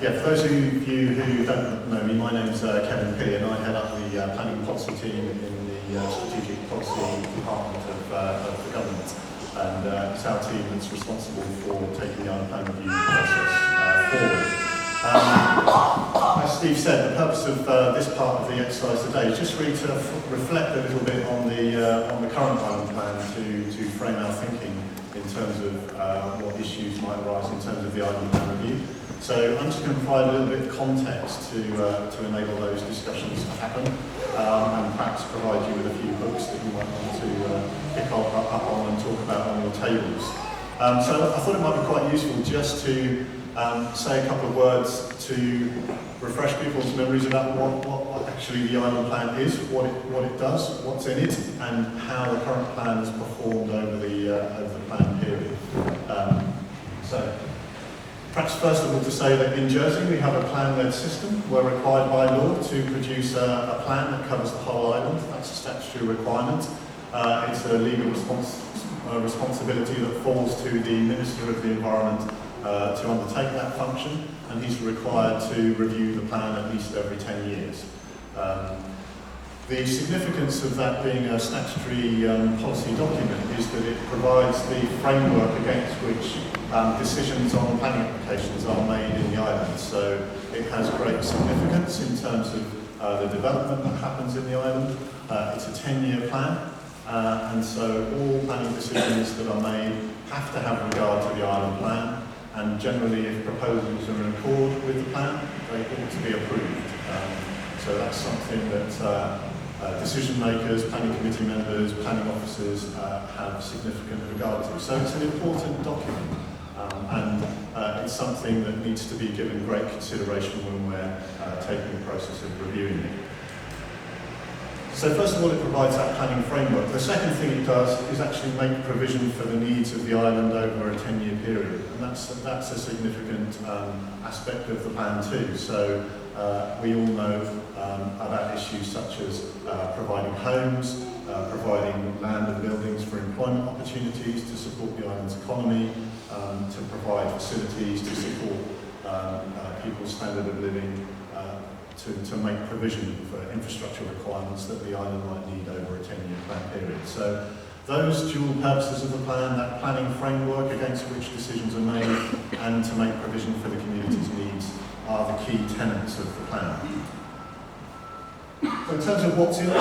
Yeah, for those of you who don't know me, my name's Kevin Helier, and I head up the planning policy team in the strategic policy department of the government. And it's our team that's responsible for taking the island plan review process forward. As Steve said, the purpose of this part of the exercise today is just really to reflect a little bit on the current island plan to frame our thinking in terms of what issues might arise in terms of the island plan review. So I'm just going to provide a little bit of context to enable those discussions to happen, and perhaps provide you with a few books that you might want to pick up on and talk about on your tables. So I thought it might be quite useful just to say a couple of words to refresh people's memories about what actually the island plan is, what it does, what's in it, and how the current plan has performed over the plan period. So perhaps first of all to say that in Jersey we have a plan-led system. We're required by law to produce a plan that covers the whole island. That's a statutory requirement. It's a legal responsibility that falls to the Minister of the Environment to undertake that function, and he's required to review the plan at least every 10 years. The significance of that being a statutory policy document is that it provides the framework against which decisions on planning applications are made in the island. So it has great significance in terms of the development that happens in the island. It's a 10-year plan, and so all planning decisions that are made have to have regard to the island plan, and generally if proposals are in accord with the plan, they ought to be approved. So that's something that decision makers, planning committee members, planning officers have significant regard to. So it's an important document, and it's something that needs to be given great consideration when we're taking the process of reviewing it. So first of all, it provides that planning framework. The second thing it does is actually make provision for the needs of the island over a 10-year period, and that's a significant aspect of the plan too. So we all know about issues such as providing homes, providing land and buildings for employment opportunities to support the island's economy, to provide facilities to support people's standard of living, to make provision for infrastructure requirements that the island might need over a 10-year plan period. So those dual purposes of the plan, that planning framework against which decisions are made, and to make provision for the community's needs, are the key tenets of the plan. So in terms of what's in it,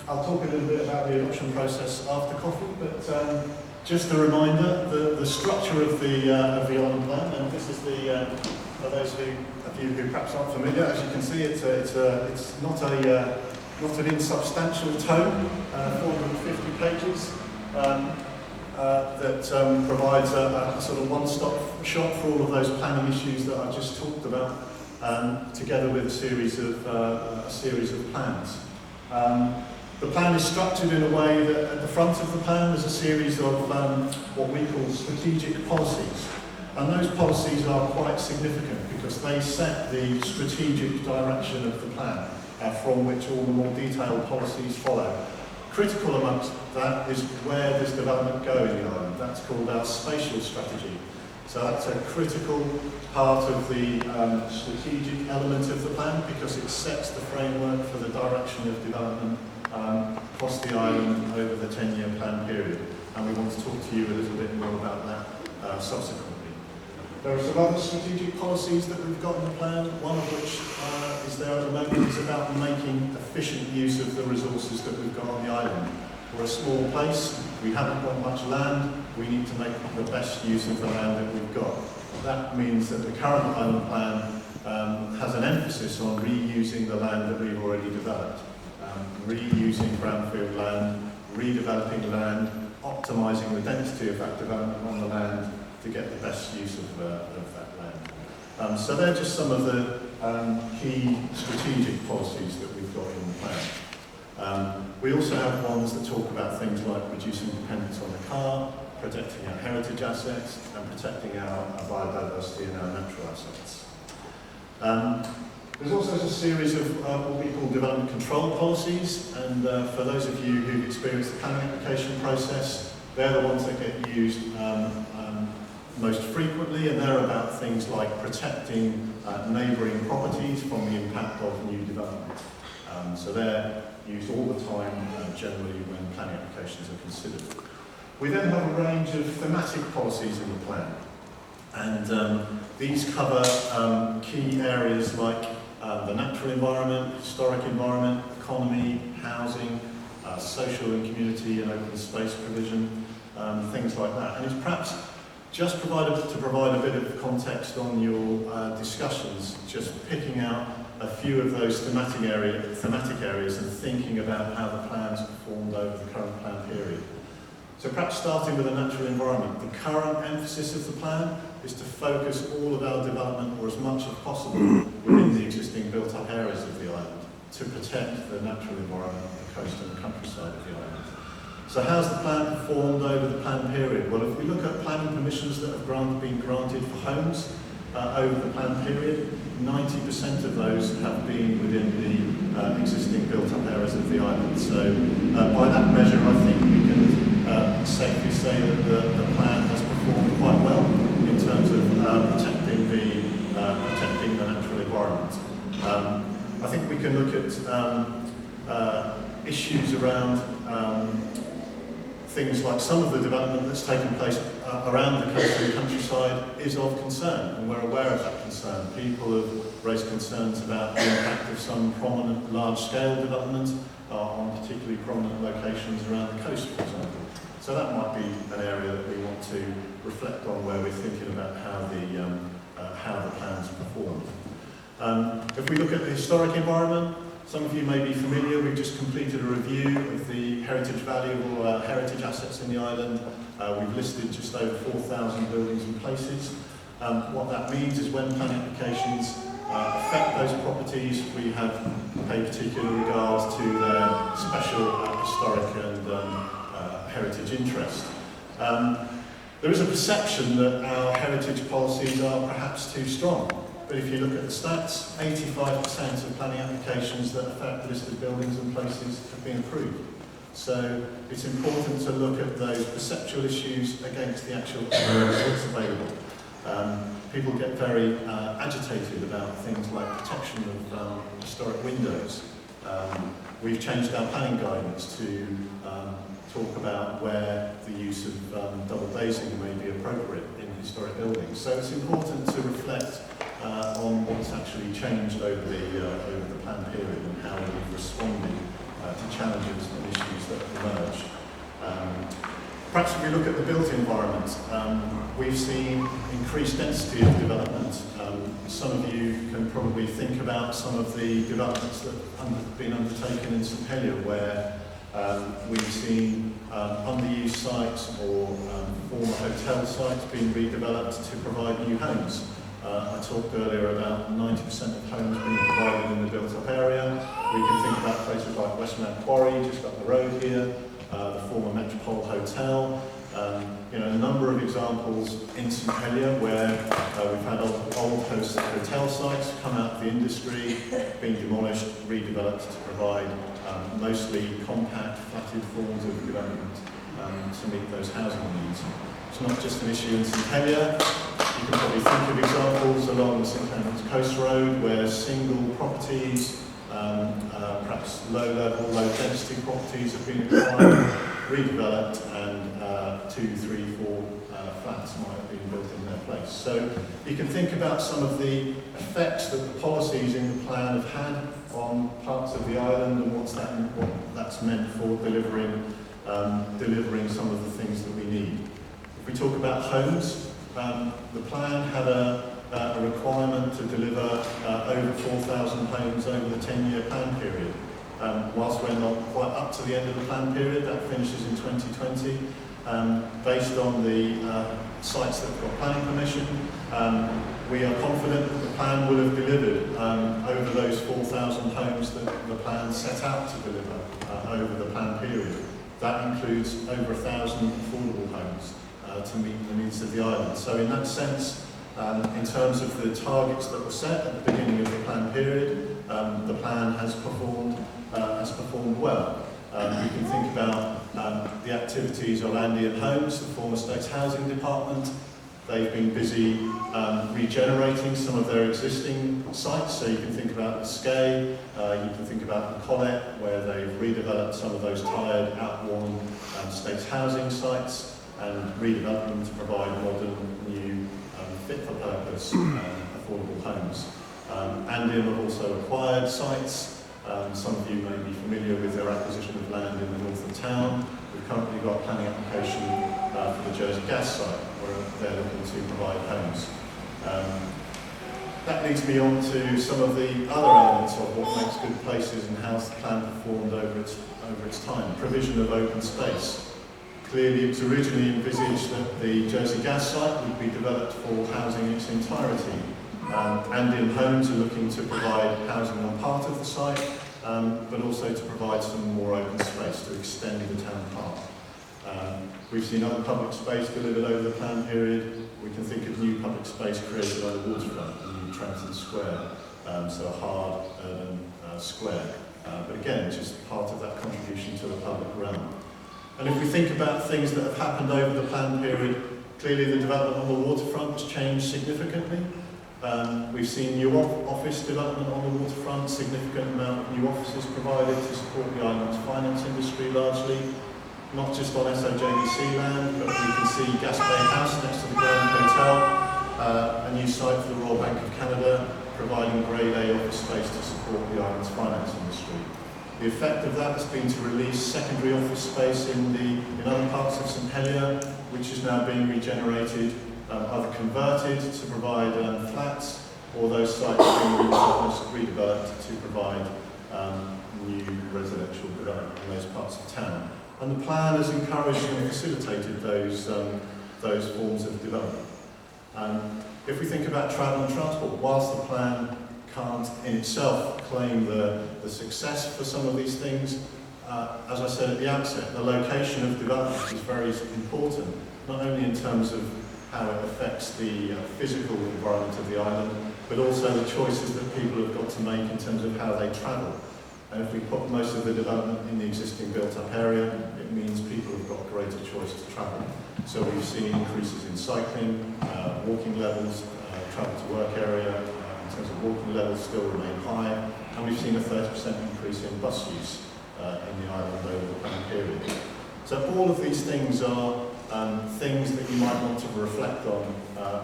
I'll talk a little bit about the adoption process after coffee, but just a reminder, the structure of the island plan, and this is for those of you who perhaps aren't familiar, as you can see, it's not an insubstantial tome, 450 pages, that provides a sort of one-stop shop for all of those planning issues that I just talked about, together with a series of plans. The plan is structured in a way that at the front of the plan there's a series of what we call strategic policies. And those policies are quite significant because they set the strategic direction of the plan, from which all the more detailed policies follow. Critical amongst that is where does development go in the island. That's called our spatial strategy. So that's a critical part of the strategic element of the plan because it sets the framework for the direction of development across the island over the 10-year plan period. And we want to talk to you a little bit more about that subsequently. There are some other strategic policies that we've got in the plan, one of which is there at the moment is about making efficient use of the resources that we've got on the island. We're a small place, we haven't got much land, we need to make the best use of the land that we've got. That means that the current island plan has an emphasis on reusing the land that we've already developed. Reusing brownfield land, redeveloping land, optimising the density of that development on the land to get the best use of that land. So they're just some of the key strategic policies that we've got in the plan. We also have ones that talk about things like reducing dependence on the car, protecting our heritage assets, and protecting our biodiversity and our natural assets. There's also a series of what we call development control policies, and for those of you who've experienced the planning application process, they're the ones that get used most frequently, and they're about things like protecting neighbouring properties from the impact of new development. So they're used all the time, generally when planning applications are considered. We then have a range of thematic policies in the plan, and these cover key areas like the natural environment, historic environment, economy, housing, social and community and open space provision, things like that. And it's perhaps just to provide a bit of context on your discussions, just picking out a few of those thematic areas and thinking about how the plans performed over the current plan period. So perhaps starting with the natural environment, the current emphasis of the plan is to focus all of our development, or as much as possible, within the existing built-up areas of the island to protect the natural environment, the coast and the countryside of the island. So how's the plan performed over the plan period? Well, if we look at planning permissions that have been granted for homes over the plan period, 90% of those have been within the existing built-up areas of the island. So by that measure, I think we can safely say that the plan has performed quite well in terms of protecting the natural environment. I think we can look at issues around things like some of the development that's taken place around the coast and the countryside is of concern, and we're aware of that concern. People have raised concerns about the impact of some prominent large-scale development on particularly prominent locations around the coast, for example. So that might be an area that we want to reflect on, where we're thinking about how the plans performed. If we look at the historic environment, some of you may be familiar, we've just completed a review of the heritage value of all our heritage assets in the island. We've listed just over 4,000 buildings and places. What that means is when planning applications affect those properties, we have paid particular regards to their special historic and heritage interest. There is a perception that our heritage policies are perhaps too strong. But if you look at the stats, 85% of planning applications that affect listed buildings and places have been approved. So it's important to look at those perceptual issues against the actual evidence that's available. People get very agitated about things like protection of historic windows. We've changed our planning guidance to talk about where the use of double glazing may be appropriate in historic buildings. So it's important to reflect on what's actually changed over the plan period and how we've responded to challenges and issues that have emerged. Perhaps if we look at the built environment, we've seen increased density of development. Some of you can probably think about some of the developments that have been undertaken in St Helier, where we've seen underused sites or former hotel sites being redeveloped to provide new homes. I talked earlier about 90% of homes being provided in the built-up area. We can think about places like Westmount Quarry, just up the road here, the former Metropole Hotel. A number of examples in St Helier where we've had old hotel sites come out of the industry, being demolished, redeveloped to provide mostly compact, flatted forms of development to meet those housing needs. It's not just an issue in St Helier. You can probably think of examples along the St Helens Coast Road where single properties, perhaps low-level, low-density properties have been acquired, redeveloped, and 2, 3, 4 flats might have been built in their place. So you can think about some of the effects that the policies in the plan have had on parts of the island and what that's meant for delivering some of the things that we need. If we talk about homes, the plan had a requirement to deliver over 4,000 homes over the 10-year plan period. Whilst we're not quite up to the end of the plan period, that finishes in 2020. Based on the sites that have got planning permission, we are confident that the plan will have delivered over those 4,000 homes that the plan set out to deliver over the plan period. That includes over 1,000 affordable homes to meet the needs of the island. So in that sense, in terms of the targets that were set at the beginning of the plan period, the plan has performed well. We can think about the activities of Andean Homes, the former State's Housing Department, They've been busy regenerating some of their existing sites, so you can think about the Skye, you can think about the Collet, where they've redeveloped some of those tired, outworn states housing sites and redeveloped them to provide modern, new, fit-for-purpose, affordable homes. Andium have also acquired sites. Some of you may be familiar with their acquisition of land in the north of town. We've currently got a planning application for the Jersey Gas site, where they're looking to provide homes. That leads me on to some of the other elements of what makes good places and how's the plan performed over its time. Provision of open space. Clearly, it was originally envisaged that the Jersey Gas site would be developed for housing in its entirety. Andium Homes are looking to provide housing on part of the site, but also to provide some more open space to extend the town park. We've seen other public space delivered over the plan period. We can think of new public space created on the waterfront, the new Trenton Square, so a hard urban square. But again, just part of that contribution to the public realm. And if we think about things that have happened over the plan period, clearly the development on the waterfront has changed significantly. We've seen new office development on the waterfront, significant amount of new offices provided to support the island's finance industry largely, not just on SOJBC land, but we can see Gas Bay House next to the Grand Hotel, a new site for the Royal Bank of Canada, providing Grade A office space to support the island's finance industry. The effect of that has been to release secondary office space in other parts of St Helier, which is now being regenerated, either converted to provide flats, or those sites being redeveloped to provide new residential development in those parts of town. And the plan has encouraged and facilitated those forms of development. If we think about travel and transport, whilst the plan can't in itself claim the success for some of these things, as I said at the outset, the location of development is very important, not only in terms of how it affects the physical environment of the island, but also the choices that people have got to make in terms of how they travel. And if we put most of the development in the existing built-up area, it means people have got greater choice to travel. So we've seen increases in cycling, walking levels, travel to work area, in terms of walking levels still remain high, and we've seen a 30% increase in bus use in the island over the plan period. So all of these things are things that you might want to reflect on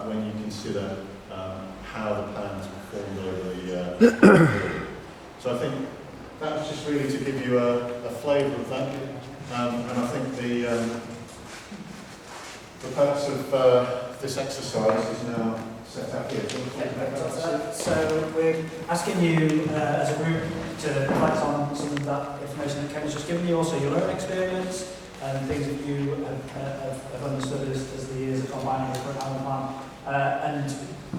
when you consider how the plan has performed over the period. So I think that was just really to give you a flavour of that, and I think the purpose of this exercise is now set out here. So we're asking you as a group to reflect on some of that information that Ken's just given you, also your own experience and things that you have understood as the years have gone by in the current island plan. And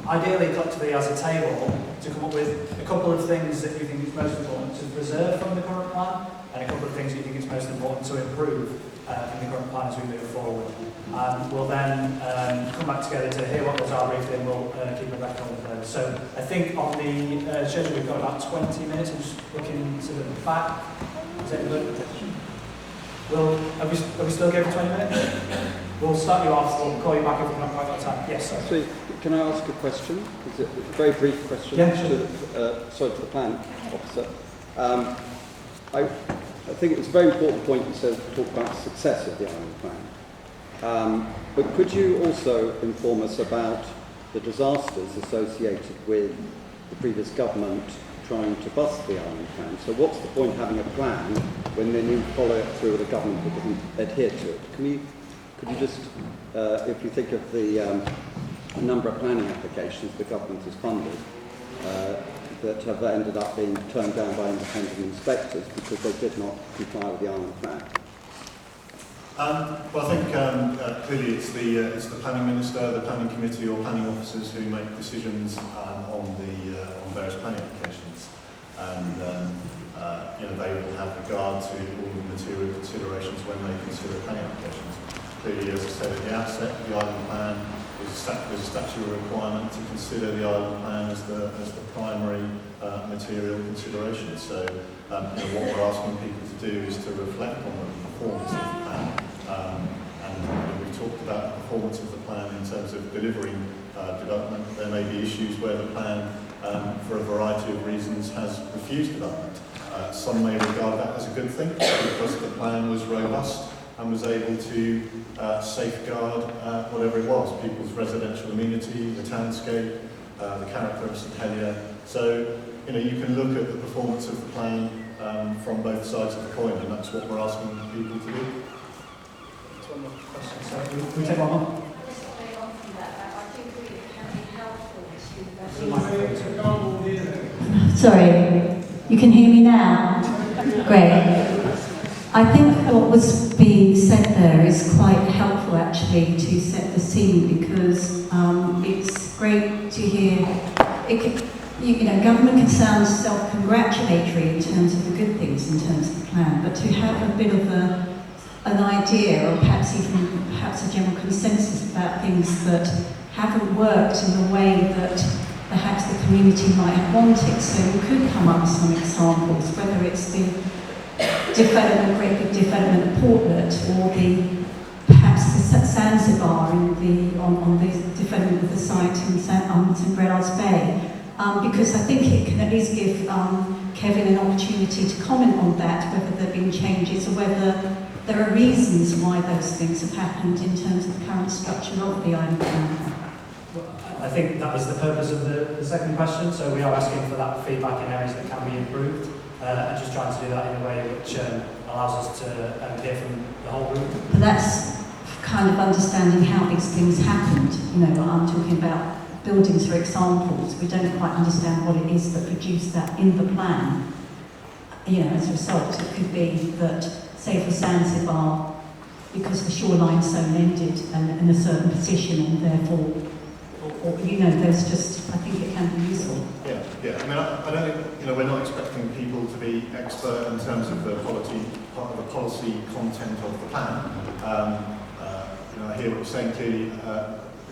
ideally, collectively as a table, to come up with a couple of things that you think is most important to preserve from the current plan, and a couple of things you think is most important to improve from the current plan as we move forward. We'll then come back together to hear what was our briefing, and we'll keep a record of those. So I think on the schedule we've got about 20 minutes. I'm just looking to the back. Is that good? Are we still going for 20 minutes? We'll start you off, we'll call you back if we've not quite got time. Yes, sir. So, can I ask a question? Is it a very brief question? Yeah, sure. To the plan officer. I think it's a very important point you said to talk about the success of the island plan. But could you also inform us about the disasters associated with the previous government trying to bust the island plan? So what's the point of having a plan when then you follow it through with a government that doesn't adhere to it? Could you just, if you think of the number of planning applications the government has funded that have ended up being turned down by independent inspectors because they did not comply with the island plan? Well, I think clearly it's the planning minister, the planning committee, or planning officers who make decisions on various planning applications, and they will have regard to all the material considerations when they consider planning applications. Clearly, as I said at the outset, the island plan is a statutory requirement to consider the island plan as the primary material consideration. So, what we're asking people to do is to reflect on the performance of the plan. And we've talked talked about the performance of the plan in terms of delivering development. There may be issues where the plan, for a variety of reasons, has refused development. Some may regard that as a good thing because the plan was robust and was able to safeguard whatever it was, people's residential amenity, the townscape, the character of St Helier. So, you can look at the performance of the plan from both sides of the coin, and that's what we're asking people to do. One more question. So we take one more. Sorry, you can hear me now? Great. I think what was being said there is quite helpful actually to set the scene, because it's great to hear, government can sound self-congratulatory in terms of the good things in terms of the plan, but to have a bit of an idea, or perhaps a general consensus about things that haven't worked in the way that perhaps the community might have wanted. So we could come up with some examples, whether it's the great big development of Portlet, or perhaps the Zanzibar on the development of the site in St Bernard's Bay. Because I think it can at least give Kevin an opportunity to comment on that, whether there have been changes or whether there are reasons why those things have happened in terms of the current structure of the island plan. I think that was the purpose of the second question, so we are asking for that feedback in areas that can be improved, and just trying to do that in a way which allows us to hear from the whole group. But that's kind of understanding how these things happened. I'm talking about buildings, for examples. We don't quite understand what it is that produced that in the plan. As a result, it could be that, say for Zanzibar, because the shoreline's so ended and in a certain position, and therefore, there's just, I think it can be useful. Yeah. I mean, I don't think, we're not expecting people to be expert in terms of the policy content of the plan. I hear what you're saying clearly.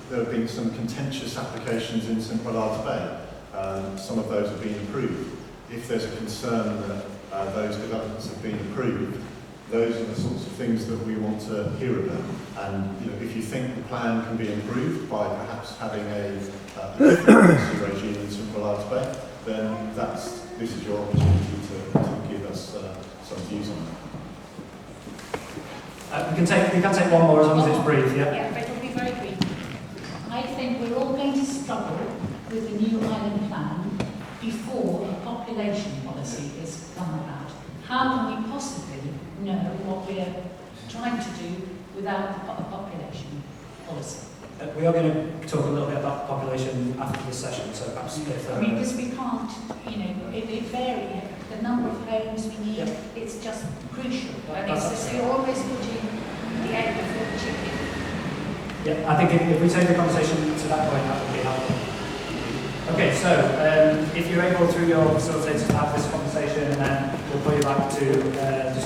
There have been some contentious applications in St Bernard's Bay. Some of those have been improved. If there's a concern that those developments have been improved, those are the sorts of things that we want to hear about. And if you think the plan can be improved by perhaps having a different policy regime in St Bernard's Bay, then this is your opportunity to give us some views on that. We can take one more as long as it's brief. Yeah, but it'll be very brief. I think we're all going to struggle with the new island plan before a population policy is come about. How can we possibly know what we're trying to do without a population policy? We are going to talk a little bit about population after this session, so perhaps if... because we can't, it varies. The number of homes we need, it's just crucial. And it's just, you're always putting the egg before the chicken. Yeah, I think if we take the conversation to that point, that would be helpful. Okay, so if you're able through your facilitators to have this conversation, and then we'll pull you back to